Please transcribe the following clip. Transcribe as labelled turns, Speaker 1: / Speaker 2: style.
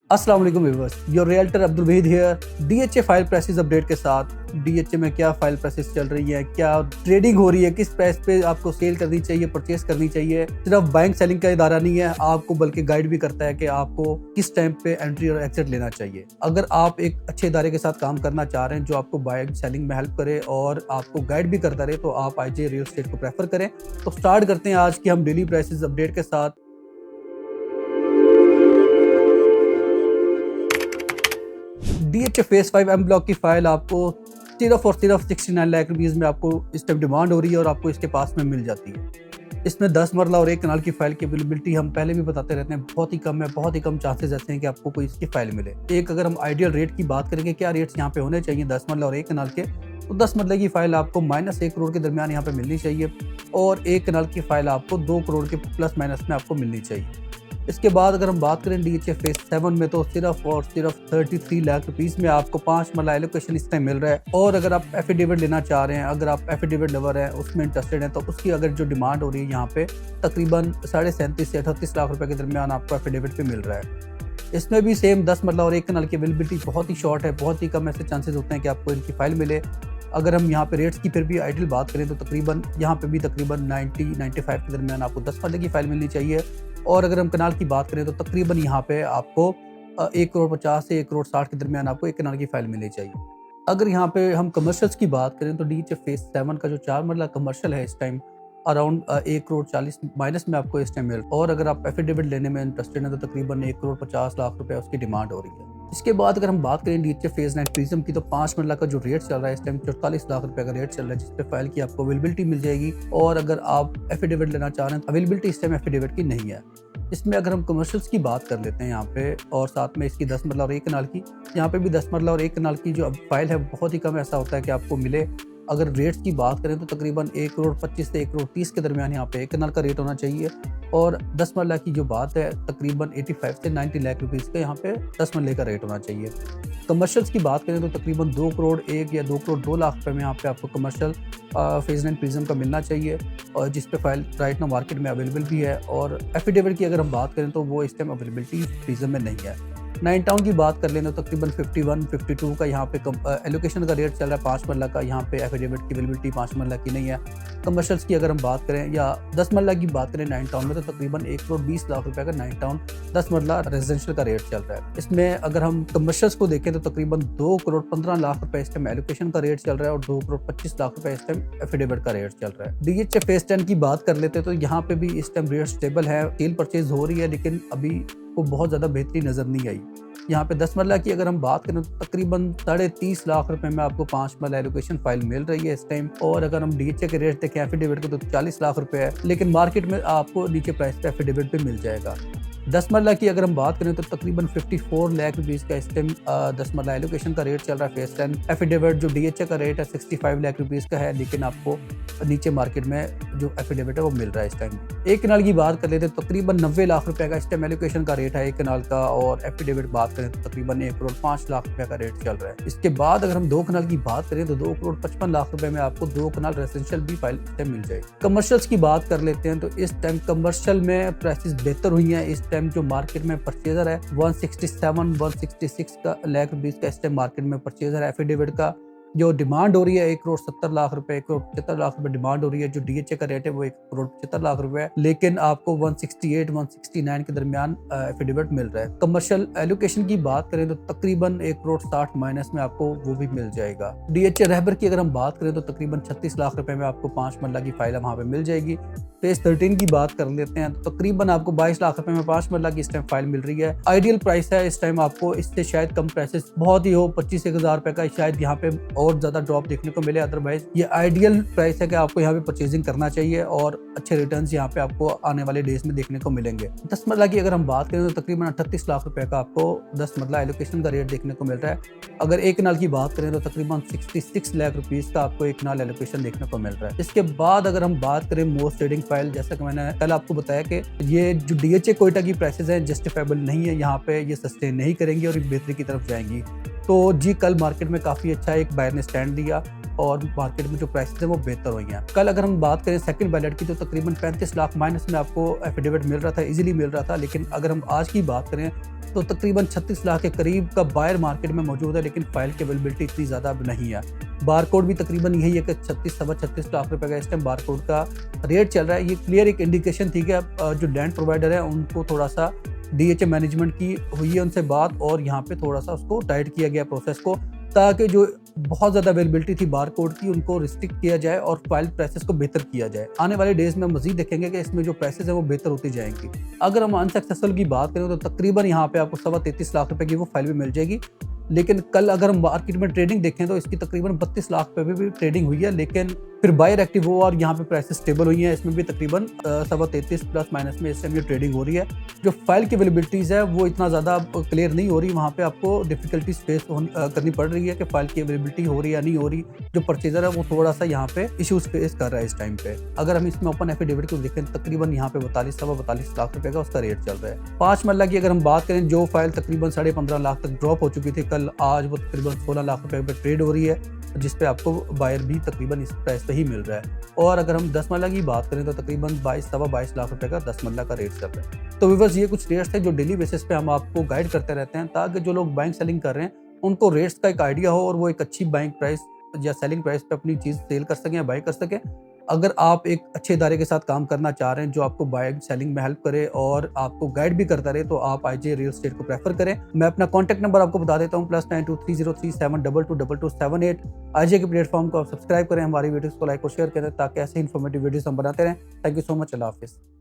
Speaker 1: अस्सलाम वालेकुम viewers, your realtor Abdul Waheed here. DHA file prices update के साथ डीएचए में क्या फाइल प्राइसेस चल रही है, क्या ट्रेडिंग हो रही है, किस प्राइस पे आपको सेल करनी चाहिए, परचेस करनी चाहिए। सिर्फ बाइंग सेलिंग का इदारा नहीं है, आपको बल्कि गाइड भी करता है कि आपको किस टाइम पे एंट्री और एग्जिट लेना चाहिए। अगर आप एक अच्छे इदारे के साथ काम करना चाह रहे हैं जो आपको बाइंग सेलिंग में हेल्प करे और आपको गाइड भी करता रहे, तो आप आईजे रियल एस्टेट को प्रेफर करें। तो स्टार्ट करते हैं आज की हम डेली प्राइसेस अपडेट के साथ। डीएचए फेस 5 एम ब्लॉक की फाइल आपको सिर्फ और सिर्फ 69 लाख रुपीज़ में आपको इस टाइम डिमांड हो रही है और आपको इसके पास में मिल जाती है। इसमें 10 मरला और 1 कनाल की फाइल की अवेलेबिलिटी हम पहले भी बताते रहते हैं, बहुत ही कम है, बहुत ही कम चांसेस ऐसे हैं कि आपको कोई इसकी फाइल मिले। एक अगर हम आइडियल रेट की बात करेंगे, क्या रेट्स यहाँ पे होने चाहिए 10 मरला और 1 कनाल के, तो 10 मरले की फाइल आपको -1 करोड़ के दरमियान यहाँ पे मिलनी चाहिए और 1 कनाल की फाइल आपको 2 करोड़ के प्लस माइनस में आपको मिलनी चाहिए। इसके बाद अगर हम बात करें डीएचए फेस 7 में, तो सिर्फ और सिर्फ 33 लाख रुपीस में आपको 5 मरला एलोकेशन इस टाइम मिल रहा है। और अगर आप एफिडेविट लेना चाह रहे हैं, अगर आप एफिडेविट लवर हैं, उसमें इंटरेस्टेड हैं, तो उसकी अगर जो डिमांड हो रही है यहाँ पे तकरीबन 37.5 से 38 लाख रुपए के दरमियान आपको एफिडेविट पे मिल रहा है। इसमें भी सेम 10 मरला और 1 कनाल की अवेलेबिलिटी बहुत ही शॉर्ट है, बहुत ही कम ऐसे चांसेस होते हैं कि आपको इनकी फाइल मिले। अगर हम यहाँ पे रेट्स की फिर भी आइडियल बात करें, तो तकरीबन यहाँ पे भी तकरीबन 90-95 के दरमियान आपको 10 मरले की फाइल मिलनी चाहिए। और अगर हम कनाल की बात करें, तो तकरीबन यहाँ पे आपको 1 करोड़ 50 से 1 करोड़ 60 के दरमियान आपको 1 कनाल की फाइल मिलनी चाहिए। अगर यहाँ पे हम कमर्शियल्स की बात करें, तो डीएचए फेस 7 का जो 4 मरला कमर्शियल है इस टाइम अराउंड 1 करोड़ 40 माइनस में आपको इस टाइम मिल। और अगर आप एफिडेविट लेने में इंटरेस्टेड हैं, तो तकरीबन 1 करोड़ 50 लाख रुपए उसकी डिमांड हो रही है। इसके बाद अगर हम बात करें डीएचए फेज 9 प्रिज्म की, तो 5 मरला का जो रेट चल रहा है इस टाइम 44 लाख रुपए का रेट चल रहा है, जिस पे फाइल की आपको अवेलेबिलिटी मिल जाएगी। और अगर आप एफिडेविट लेना चाह रहे हैं, अवेलेबिलिटी इस टाइम एफिडेविट की नहीं है। इसमें अगर हम कमर्शियल्स की बात कर लेते हैं यहाँ पे, और साथ में इसकी 10 मरला और 1 कनाल की, यहाँ पे भी 10 मरला और 1 कनाल की जो फाइल है बहुत ही कम ऐसा होता है कि आपको मिले। अगर रेट्स की बात करें, तो तकरीबन 1 करोड़ 25 से 1 करोड़ 30 के दरमियान यहाँ पे 1 कनाल का रेट होना चाहिए। और 10 मरला की जो बात है, तकरीबन 85 से 90 लाख रुपीज़ का यहाँ पे 10 मरले का रेट होना चाहिए। कमर्शियल्स की बात करें, तो तकरीबन 2 करोड़ 1 या 2 करोड़ 2 लाख रुपए में यहाँ पे आपको कमर्शियल फेज 9 प्रिज्म का मिलना चाहिए, और जिस पे फाइल राइट नाउ मार्केट में अवेलेबल भी है। और एफिडेविट की अगर हम बात करें, तो वो इस टाइम अवेलेबिलिटी प्रिज्म में नहीं है। 9 टाउन की बात कर लें, तो तकरीबन 51-52 का यहाँ पे एलोकेशन का रेट चल रहा है 5 मरला का। यहाँ पे एफिडेविट की अवेलेबिलिटी 5 मरला की नहीं है। कमर्शियल्स की अगर हम बात करें या 10 मरला की बात करें 9 टाउन में, तो तकरीबन 1 करोड़ 20 लाख रुपए का 9 टाउन 10 मरला रेजिडेंशियल का रेट चल रहा है। इसमें अगर हम कमर्शियल्स को देखें, तो तकरीबन 2 करोड़ 15 लाख रुपए इस टाइम एलोकेशन का रेट चल रहा है और 2 करोड़ 25 लाख रुपए इस टाइम एफिडेविट का रेट चल रहा है। डीएचए फेज 10 की बात कर लेते हैं, तो यहाँ पे भी इस टाइम रेट स्टेबल है, सेल परचेज हो रही है, लेकिन अभी को बहुत ज़्यादा बेहतरी नज़र नहीं आई। यहाँ पे 10 मरला की अगर हम बात करें, तो तकरीबन 30.5 लाख रुपए में आपको 5 मरला एलोकेशन फाइल मिल रही है इस टाइम। और अगर हम डीएचए के रेट देखें एफिडेविट को, तो 40 लाख रुपए है, लेकिन मार्केट में आपको नीचे प्राइस पे एफिडेविट पे मिल जाएगा। 10 मरला की अगर हम बात करें, तो तकरीबन 54 लाख रुपीज़ का इस टाइम 10 मरला एलोकेशन का रेट चल रहा है फेज 10। एफिडेविट जो डीएचए का रेट है 65 लाख रुपीज़ का है, लेकिन आपको नीचे मार्केट में जो एफिडेविट है वो मिल रहा है इस टाइम। 1 कनाल की बात कर लेते हैं, तकरीबन 90 लाख रुपए का इस टाइम एलोकेशन का रेट है 1 कनाल का, और एफिडेविट बात करें तो तकरीबन 1 करोड़ 5 लाख रुपए का रेट चल रहा है। इसके बाद अगर हम 2 कनाल की बात करें, तो 2 करोड़ 55 लाख रुपए में आपको 2 कनाल रेजिडेंशियल भी फाइल इस टाइम मिल जाएगी। कमर्शियल्स की बात कर लेते हैं, तो इस टाइम कमर्शियल में प्राइसेस बेहतर हुई हैं। इस टाइम जो मार्केट में परचेजर है 167-166 का लाख रुपीज़ का इस टाइम मार्केट में परचेजर है। एफिडेविट का जो डिमांड हो रही है 1 करोड़ 70 लाख रुपए, 1 करोड़ 75 लाख रुपए डिमांड हो रही है। जो डीएचए का रेट है वो 1 करोड़ 75 लाख रुपए है, लेकिन आपको 168-169 के दरमियान एफिडेविट मिल रहा है। कमर्शियल एलोकेशन की बात करें, तो तकरीबन 1 करोड़ 60 माइनस में आपको वो भी मिल जाएगा। डीएचए रहबर की अगर हम बात करें, तो तकरीबन 36 लाख रुपए में आपको 5 मरला की फाइल वहाँ पे मिल जाएगी। फेज 13 की बात कर लेते हैं, तो तकरीबन आपको 22 लाख रुपए में 5 मरला की इस टाइम फाइल मिल रही है। आइडियल प्राइस है इस टाइम, आपको इससे शायद कम प्राइसेस बहुत ही हो, 25-1000 रुपए का शायद यहाँ पे और ज्यादा ड्रॉप देखने को मिले। अदरवाइज ये आइडियल प्राइस है कि आपको यहाँ पे परचेजिंग करना चाहिए और अच्छे रिटर्न्स यहाँ पे आपको आने वाले डेज में देखने को मिलेंगे। 10 मरला की अगर हम बात करें, तो तकरीबन 38 लाख रुपए का आपको 10 मरला एलोकेशन का रेट देखने को मिल रहा है। अगर 1 कनाल की बात करें, तो तकरीबन 66 लाख रुपीज का आपको 1 कनाल एलोकेशन देखने को मिल रहा है। इसके बाद अगर हम बात करें मोस्ट ट्रेडिंग फाइल, जैसा कि मैंने कल आपको बताया कि ये जो डीएचए कोयटा की प्राइसेस हैं जस्टिफाइबल नहीं है, यहाँ पे ये सस्टेन नहीं करेंगी और बेहतरी की तरफ जाएंगी। तो जी कल मार्केट में काफ़ी अच्छा एक बायर ने स्टैंड लिया और मार्केट में जो प्राइसेस है वो बेहतर हुई हैं। कल अगर हम बात करें सेकंड बैलेट की, तो तकरीबन 35 लाख माइनस में आपको एफिडेविट मिल रहा था, इजीली मिल रहा था। लेकिन अगर हम आज की बात करें, तो तकरीबन 36 लाख के करीब का बायर मार्केट में मौजूद है, लेकिन फाइल की अवेलेबिलिटी इतनी ज़्यादा अब नहीं है। बारकोड भी तकरीबन यही है कि 36 लाख रुपए का इस टाइम बारकोड का रेट चल रहा है। ये क्लियर एक इंडिकेशन थी कि अब जो लैंड प्रोवाइडर है उनको थोड़ा सा डीएचए मैनेजमेंट की हुई है उनसे बात, और यहाँ पे थोड़ा सा उसको टाइट किया गया प्रोसेस को, ताकि जो बहुत ज़्यादा अवेलेबिलिटी थी बारकोड की उनको रिस्ट्रिक्ट किया जाए और फाइल प्राइसेस को बेहतर किया जाए। आने वाले डेज में मजीद देखेंगे कि इसमें जो प्राइसेस है वो बेहतर होती जाएंगी। अगर हम अनसक्सेसफुल की बात करें तो तकरीबन यहाँ पे आपको 33.25 लाख रुपए की वो फाइल भी मिल जाएगी, लेकिन कल अगर हम मार्केट में ट्रेडिंग देखें तो इसकी तकरीबन 32 लाख पे भी ट्रेडिंग हुई है, लेकिन फिर बायर एक्टिव हुआ और यहाँ पे प्राइसेस स्टेबल हुई हैं। इसमें भी तकरीबन 33 प्लस माइनस में इस टाइम ये ट्रेडिंग हो रही है। जो फाइल की अवेलेबिलिटीज़ है वो इतना ज़्यादा क्लियर नहीं हो रही, वहाँ पे आपको डिफिकल्टीज फेस करनी पड़ रही है कि फाइल की अवेलेबिलिटी हो रही है या नहीं हो रही। जो परचेजर है वो थोड़ा सा यहाँ पे इशूज फेस कर रहा है इस टाइम पे। अगर हम इसमें ओपन एफिडेविट को देखें तकरीबन यहाँ पे 42 लाख रुपए का उसका रेट चल रहा है। 5 मरला की अगर हम बात करें, जो फाइल तकरीबन 15.5 लाख तक ड्रॉप हो चुकी थी कल, आज वो तकरीबन 16 लाख रुपए पे ट्रेड हो रही है, जिसपे आपको बायर भी तकरीबन इस प्राइस पे ही मिल रहा है। और अगर हम 10 मरला की बात करें तो तकरीबन 22 लाख रुपए का 10 मरला का रेट चल रहा है। तो व्यूअर्स, ये कुछ रेट्स थे जो डेली बेसिस पे हम आपको गाइड करते रहते हैं, ताकि जो लोग बाइंग सेलिंग कर रहे हैं उनको रेट्स का एक आइडिया हो और वो एक अच्छी बाइंग प्राइस या सेलिंग प्राइस पे अपनी चीज़ सेल कर सकें या बाई कर सकें। अगर आप एक अच्छे इदारे के साथ काम करना चाह रहे हैं जो आपको बाइंग सेलिंग में हेल्प करे और आपको गाइड भी करता रहे, तो आप आईजे रियल एस्टेट को प्रेफर करें। मैं अपना कॉन्टैक्ट नंबर आपको बता देता हूँ, +923037222278। आईजे के प्लेटफॉर्म को आप सब्सक्राइब करें, हमारी वीडियोस को लाइक और शेयर करें, ताकि ऐसे इन्फॉर्मेटिव वीडियोस हम बनाते रहें। Thank you so much. अल्लाह हाफिज़।